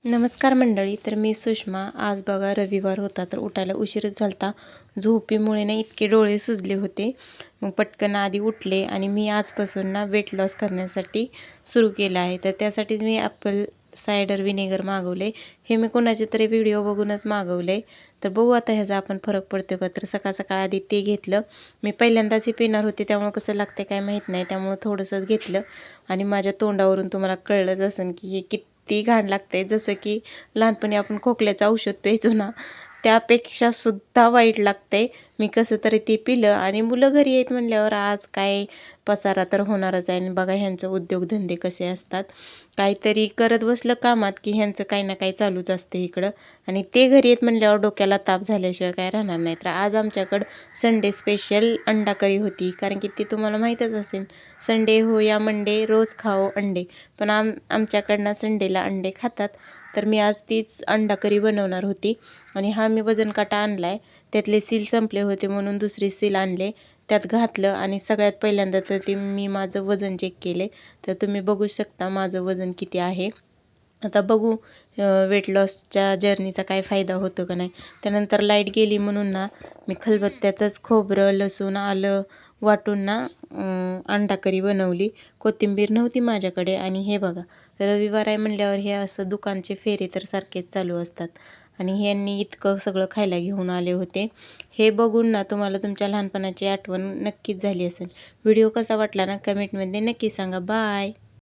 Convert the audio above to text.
नमस्कार मंडळी. तर मी सुषमा. आज बघा रविवार होता तर उठायला उशीरच झालता. झोपेमुळे ना इतके डोळे सुजले होते. मग पटकन आधी उठले आणि मी आजपासून ना वेट लॉस करण्यासाठी सुरू केलं आहे. तर त्यासाठीच मी ॲपल सायडर व्हिनेगर मागवले. हे मी कोणाचे तरी व्हिडिओ बघूनच मागवले. तर बघू आता ह्याचा आपण फरक पडतो का. तर सकाळ सकाळ आधी ते घेतलं. मी पहिल्यांदाच हे पिणार होते त्यामुळे कसं लागते काय माहीत नाही. त्यामुळे थोडंसंच घेतलं आणि माझ्या तोंडावरून तुम्हाला कळलंच असेल की हे किती घाण लागते. जसं की लहानपणी आपण खोकल्याचं औषध प्यायचो ना, त्यापेक्षा सुद्धा वाईट लागते. मी कसं तरी ते पिलं आणि मुलं घरी आहेत म्हणल्यावर आज काय पसारा तर होणारच आहे. आणि बघा ह्यांचं उद्योगधंदे कसे असतात. काहीतरी करत बसलं कामात की ह्यांचं काही ना काही चालूच असते इकडं. आणि ते घरी आहेत म्हणल्यावर डोक्याला ताप झाल्याशिवाय काय राहणार नाही. तर आज आमच्याकडं संडे स्पेशल अंडा करी होती. कारण की ते तुम्हाला माहीतच असेल, संडे हो या मंडे रोज खाओ अंडे. पण आमच्याकडनं संडेला अंडे खातात. तर मी आज तीच अंडा करी बनवणार होती. आणि हा मी वजन काटा आणला आहे. त्यातले सील संपले होते म्हणून दुसरी सील आणले. त्यात घातलं आणि सगळ्यात पहिल्यांदा तर ते मी माझं वजन चेक केले. तर तुम्ही बघू शकता माझं वजन किती आहे. आता बघू वेट लॉसच्या जर्नीचा काय फायदा होतो का नाही. त्यानंतर लाईट गेली म्हणून ना मी खलबत्त्यातच खोबरं, लसूण, आलं वाटून ना अंडा करी बनवली. कोथिंबीर नव्हती माझ्याकडे. आणि हे बघा, रविवार आहे म्हणल्यावर हे असं दुकानचे फेरे तर सारखेच चालू असतात. आणि ह्यांनी इतकं सगळं खायला घेऊन आले होते. हे बघून ना तुम्हाला तुमच्या लहानपणाची आठवण नक्कीच झाली असेल. व्हिडिओ कसा वाटला ना कमेंटमध्ये नक्की सांगा. बाय.